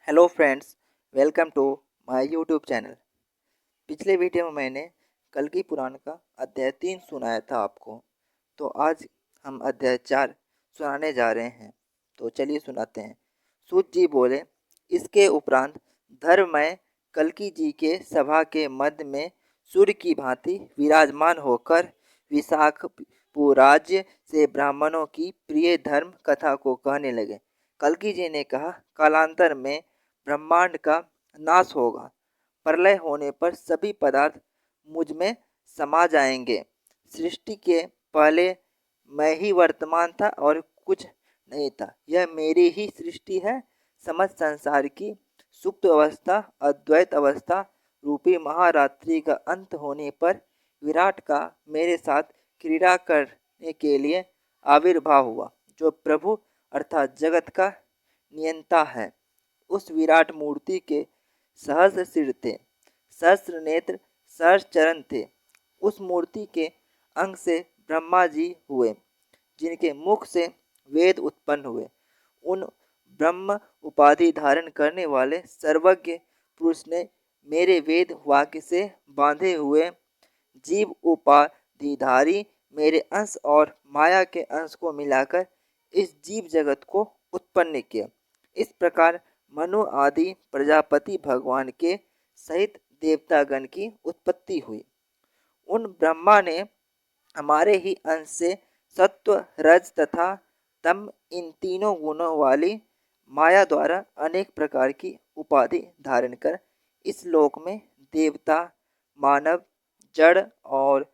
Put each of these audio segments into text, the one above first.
Hello friends, welcome to my YouTube channel. पिछले video में मैंने कल्कि पुराण का अध्याय 3 सुनाया था आपको। तो आज हम अध्याय 4 सुनाने जा रहे हैं। तो चलिए सुनाते हैं। सूत जी बोले, इसके उपरांत धर्ममय कल्कि जी के सभा के मध्य में सूर्य की भांति विराजमान होकर विशाखपुर राज्य से ब्राह्मणों की प्रिय धर्म कथा को कहने लगे। कल्कि जी ने कहा, कालांतर में ब्रह्मांड का नाश होगा। प्रलय होने पर सभी पदार्थ मुझ में समा जाएंगे। सृष्टि के पहले मैं ही वर्तमान था और कुछ नहीं था। यह मेरी ही सृष्टि है। समस्त संसार की सुप्त अवस्था अद्वैत अवस्था रूपी महारात्रि का अंत होने पर विराट का मेरे साथ क्रीड़ा करने के लिए आविर्भाव हुआ। जो प्रभु अर्थात जगत का नियंता है। उस विराट मूर्ति के सहस्र सिर थे, सहस्र नेत्र, सहस्र चरण थे। उस मूर्ति के अंग से ब्रह्मा जी हुए, जिनके मुख से वेद उत्पन्न हुए। उन ब्रह्म उपाधि धारण करने वाले सर्वज्ञ पुरुष ने मेरे वेद वाक्य से बांधे हुए जीव उपाधिधारी मेरे अंश और माया के अंश को मिलाकर इस जीव जगत को उत्पन्न किया। इस प्रकार मनु आदि प्रजापति भगवान के सहित देवतागण की उत्पत्ति हुई। उन ब्रह्मा ने हमारे ही अंश से सत्व रज तथा तम इन तीनों गुणों वाली माया द्वारा अनेक प्रकार की उपाधि धारण कर इस लोक में देवता, मानव, जड़ और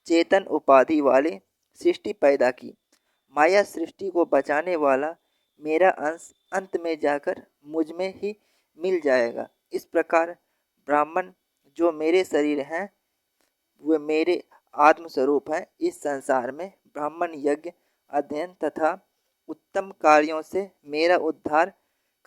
चेतन उपाधि वाली सृष्टि पैदा की। माया सृष्टि को बचाने वाला मेरा अंश अंत में जाकर मुझ में ही मिल जाएगा। इस प्रकार ब्राह्मण जो मेरे शरीर हैं वे मेरे आत्मस्वरूप हैं। इस संसार में ब्राह्मण यज्ञ, अध्ययन तथा उत्तम कार्यों से मेरा उद्धार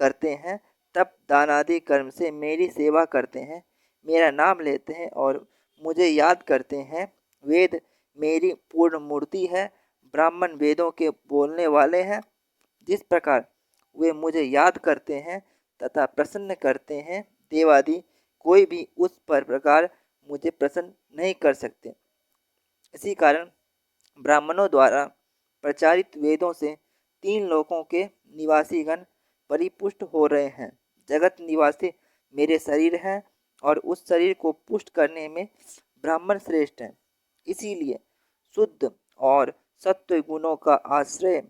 करते हैं। तप दानादि कर्म से मेरी सेवा करते हैं, मेरा नाम लेते हैं और मुझे याद करते हैं। वेद मेरी पूर्ण मूर्ति है। ब्राह्मण वेदों के बोलने वाले हैं। जिस प्रकार वे मुझे याद करते हैं तथा प्रसन्न करते हैं, देवादि कोई भी उस पर प्रकार मुझे प्रसन्न नहीं कर सकते। इसी कारण ब्राह्मणों द्वारा प्रचारित वेदों से 3 लोकों के निवासीगण परिपुष्ट हो रहे हैं। जगत निवासी मेरे शरीर हैं और उस शरीर को पुष्ट करने में ब्राह्मण श्रेष्ठ हैं। इसीलिए शुद्ध और सत्व गुणों का आश्रय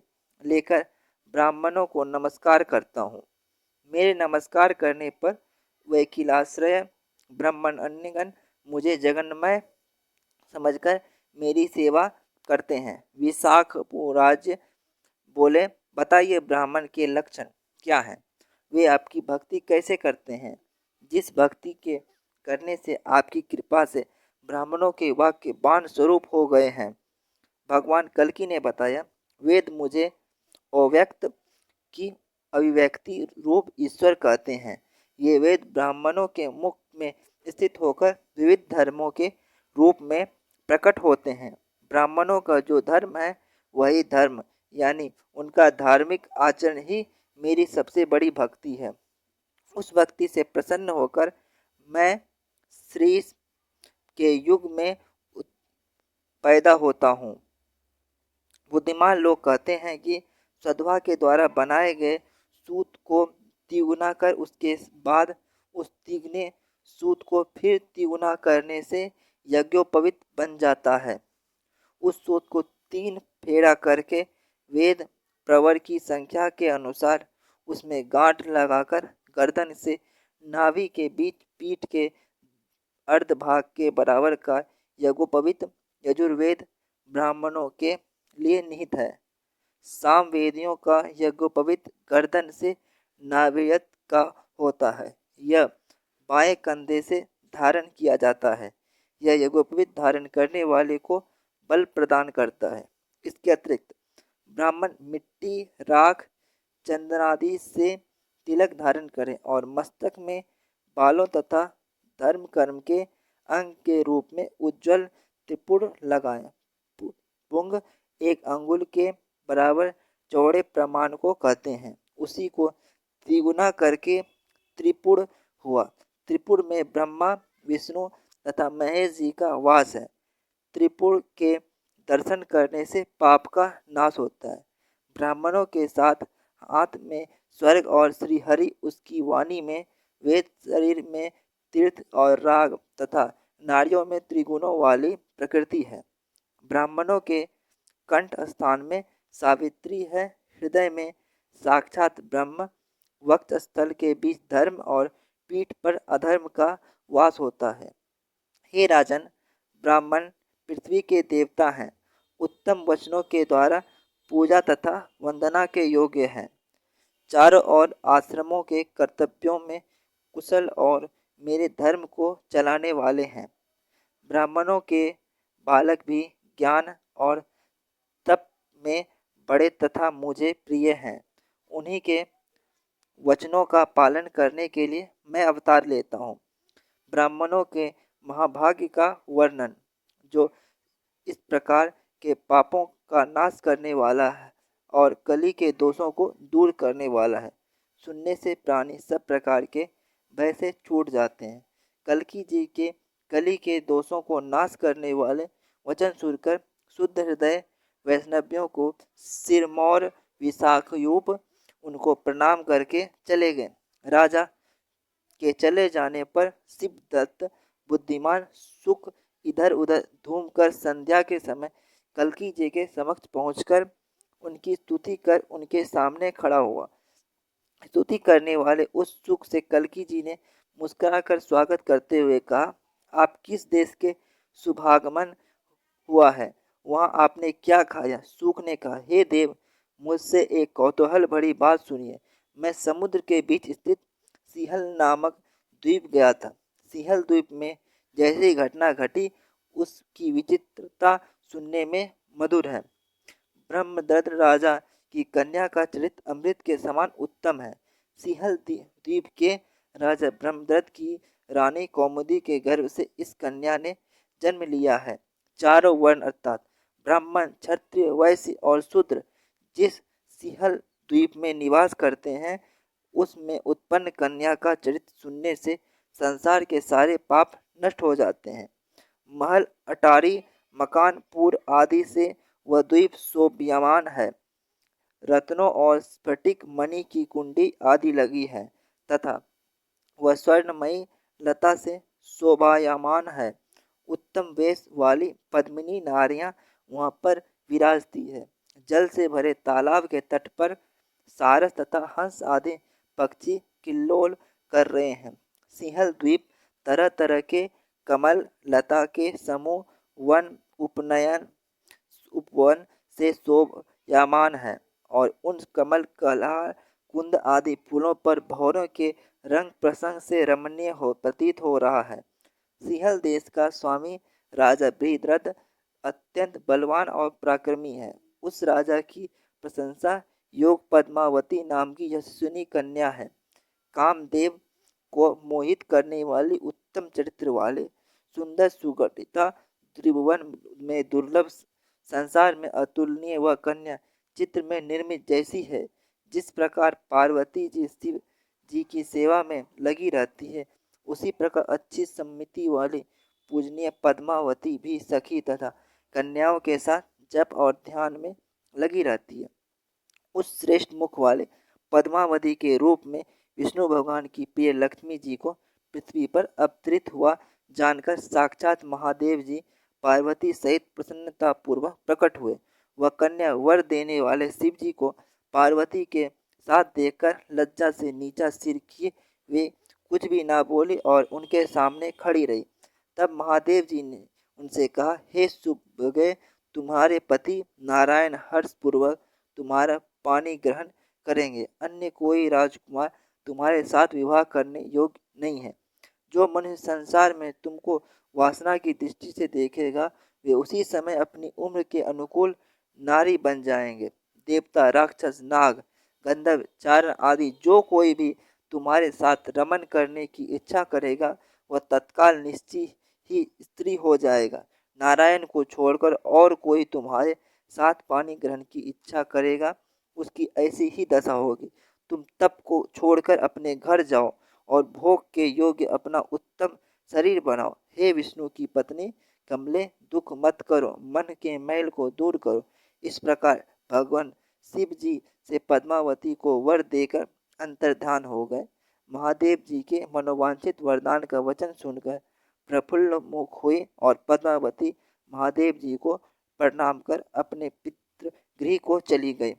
लेकर ब्राह्मणों को नमस्कार करता हूँ। मेरे नमस्कार करने पर वैखिलाश्रय ब्राह्मण अन्यगण मुझे जगन्मय समझकर मेरी सेवा करते हैं। विशाखपुर राज्य बोले, बताइए ब्राह्मण के लक्षण क्या हैं? वे आपकी भक्ति कैसे करते हैं? जिस भक्ति के करने से आपकी कृपा से ब्राह्मणों के वाक्य बाण स्वरूप हो गए हैं। भगवान कल्कि ने बताया, वेद मुझे अव्यक्त की अभिव्यक्ति रूप ईश्वर कहते हैं। ये वेद ब्राह्मणों के मुख में स्थित होकर विविध धर्मों के रूप में प्रकट होते हैं। ब्राह्मणों का जो धर्म है वही धर्म यानी उनका धार्मिक आचरण ही मेरी सबसे बड़ी भक्ति है। उस भक्ति से प्रसन्न होकर मैं श्री के युग में पैदा होता हूँ। बुद्धिमान लोग कहते हैं कि सधवा के द्वारा बनाए गए सूत को तिगुना कर उसके बाद उस तिगने सूत को फिर तिगुना करने से यज्ञोपवीत बन जाता है। उस सूत को 3 फेरा करके वेद प्रवर की संख्या के अनुसार उसमें गांठ लगाकर गर्दन से नाभि के बीच पीठ के अर्ध भाग के बराबर का यज्ञोपवीत यजुर्वेद ब्राह्मणों के लिए निहित है। सामवेदियों का यज्ञोपवीत गर्दन से नाभियत का होता है। यह बाएं कंधे से धारण किया जाता है। यह यज्ञोपवीत धारण करने वाले को बल प्रदान करता है। इसके अतिरिक्त ब्राह्मण मिट्टी, राख, चंदनादि से तिलक धारण करें और मस्तक में बालों तथा धर्म कर्म के अंग के रूप में उज्जवल त्रिपुर लगाएं। पुंग 1 अंगुल के बराबर चौड़े प्रमाण को कहते हैं। उसी को त्रिगुना करके त्रिपुर हुआ। त्रिपुर में ब्रह्मा, विष्णु तथा महेश जी का वास है। त्रिपुर के दर्शन करने से पाप का नाश होता है। ब्राह्मणों के साथ हाथ में स्वर्ग और श्रीहरि उसकी वाणी में वेद, शरीर में तीर्थ और राग तथा नारियों में त्रिगुणों वाली प्रकृति है। ब्राह्मणों के कंठ स्थान में सावित्री है, हृदय में साक्षात ब्रह्म, वक्षस्थल के बीच धर्म और पीठ पर अधर्म का वास होता है। हे राजन, ब्राह्मण पृथ्वी के देवता हैं, उत्तम वचनों के द्वारा पूजा तथा वंदना के योग्य हैं। चारों ओर आश्रमों के कर्तव्यों में कुशल और मेरे धर्म को चलाने वाले हैं। ब्राह्मणों के बालक भी ज्ञान और तप में बड़े तथा मुझे प्रिय हैं। उन्हीं के वचनों का पालन करने के लिए मैं अवतार लेता हूँ। ब्राह्मणों के महाभाग्य का वर्णन, जो इस प्रकार के पापों का नाश करने वाला है और कली के दोषों को दूर करने वाला है, सुनने से प्राणी सब प्रकार के भय से छूट जाते हैं। कल्कि जी के कली के दोषों को नाश करने वाले वचन सुनकर शुद्ध हृदय वैष्णवियों को सिरमौर विशाखयूप उनको प्रणाम करके चले गए। राजा के चले जाने पर शिवदत्त बुद्धिमान सुख इधर उधर घूमकर संध्या के समय कल्कि जी के समक्ष पहुंचकर उनकी स्तुति कर उनके सामने खड़ा हुआ। स्तुति करने वाले उस सुख से कल्कि जी ने मुस्कुराकर स्वागत करते हुए कहा, आप किस देश के शुभागमन हुआ है, वहाँ आपने क्या खाया? सुख ने कहा, हे देव, मुझसे एक कौतूहल भरी बात सुनिए। मैं समुद्र के बीच स्थित सिंहल नामक द्वीप गया था। सिंहल द्वीप में जैसी घटना घटी उसकी विचित्रता सुनने में मधुर है। ब्रह्मदत्त राजा की कन्या का चरित्र अमृत के समान उत्तम है। सिंहल द्वीप के राजा ब्रह्मदत्त की रानी कौमुदी के गर्भ से इस कन्या ने जन्म लिया है। चारों वर्ण अर्थात ब्राह्मण, क्षत्रिय, वैश्य और शूद्र जिस सिंहल द्वीप में निवास करते हैं, उसमें उत्पन्न कन्या का चरित्र सुनने से संसार के सारे पाप नष्ट हो जाते हैं। महल, अटारी, मकान, पुर आदि से वह द्वीप शोभायमान है। रत्नों और स्फटिक मणि की कुंडी आदि लगी है तथा वह स्वर्णमयी लता से शोभायमान है। उत्तम वेश वाली पद्मिनी नारियां वहाँ पर विराजती है। जल से भरे तालाब के तट पर सारस तथा हंस आदि पक्षी किल्लोल कर रहे हैं। सिंहल द्वीप तरह तरह के कमल लता के समूह वन उपवन से शोभायमान है और उन कमल, कलार, कुंद आदि फूलों पर भौरों के रंग प्रसंग से रमणीय हो प्रतीत हो रहा है। सिंहल देश का स्वामी राजा बृहद्रथ अत्यंत बलवान और पराक्रमी है। उस राजा की प्रशंसा योग पद्मावती नाम की यशस्विनी कन्या है। कामदेव को मोहित करने वाली उत्तम चरित्र वाले सुंदर सुगठिता त्रिभुवन में दुर्लभ, संसार में अतुलनीय वह कन्या चित्र में निर्मित जैसी है। जिस प्रकार पार्वती जी शिव जी की सेवा में लगी रहती है, उसी प्रकार अच्छी सम्मिति वाली पूजनीय पद्मावती भी सखी तथा कन्याओं के साथ जप और ध्यान में लगी रहती है। उस श्रेष्ठ मुख वाले पद्मावती के रूप में विष्णु भगवान की प्रिय लक्ष्मी जी को पृथ्वी पर अवतरित हुआ जानकर साक्षात महादेव जी पार्वती सहित प्रसन्नता पूर्वक प्रकट हुए। वह कन्या वर देने वाले शिव जी को पार्वती के साथ देखकर लज्जा से नीचा सिर किए वे कुछ भी ना बोली और उनके सामने खड़ी रही। तब महादेव जी ने उनसे कहा, हे सुभगे, तुम्हारे पति नारायण हर्षपूर्वक तुम्हारा पानी ग्रहण करेंगे। अन्य कोई राजकुमार तुम्हारे साथ विवाह करने योग्य नहीं है। जो मनुष्य संसार में तुमको वासना की दृष्टि से देखेगा, वे उसी समय अपनी उम्र के अनुकूल नारी बन जाएंगे। देवता, राक्षस, नाग, गंधर्व, चारण आदि जो कोई भी तुम्हारे साथ रमन करने की इच्छा करेगा, वह तत्काल निश्चय ही स्त्री हो जाएगा। नारायण को छोड़कर और कोई तुम्हारे साथ पानी ग्रहण की इच्छा करेगा, उसकी ऐसी ही दशा होगी। तुम तप को छोड़कर अपने घर जाओ और भोग के योग्य अपना उत्तम शरीर बनाओ। हे विष्णु की पत्नी कमले, दुख मत करो, मन के मैल को दूर करो। इस प्रकार भगवान शिव जी से पद्मावती को वर देकर अंतर्धान हो गए। महादेव जी के मनोवांछित वरदान का वचन सुनकर प्रफुल्ल मुख हुई और पद्मावती महादेव जी को प्रणाम कर अपने पितृ गृह को चली गई।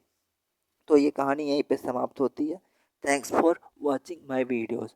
तो ये कहानी यहीं पे समाप्त होती है। Thanks for watching my videos.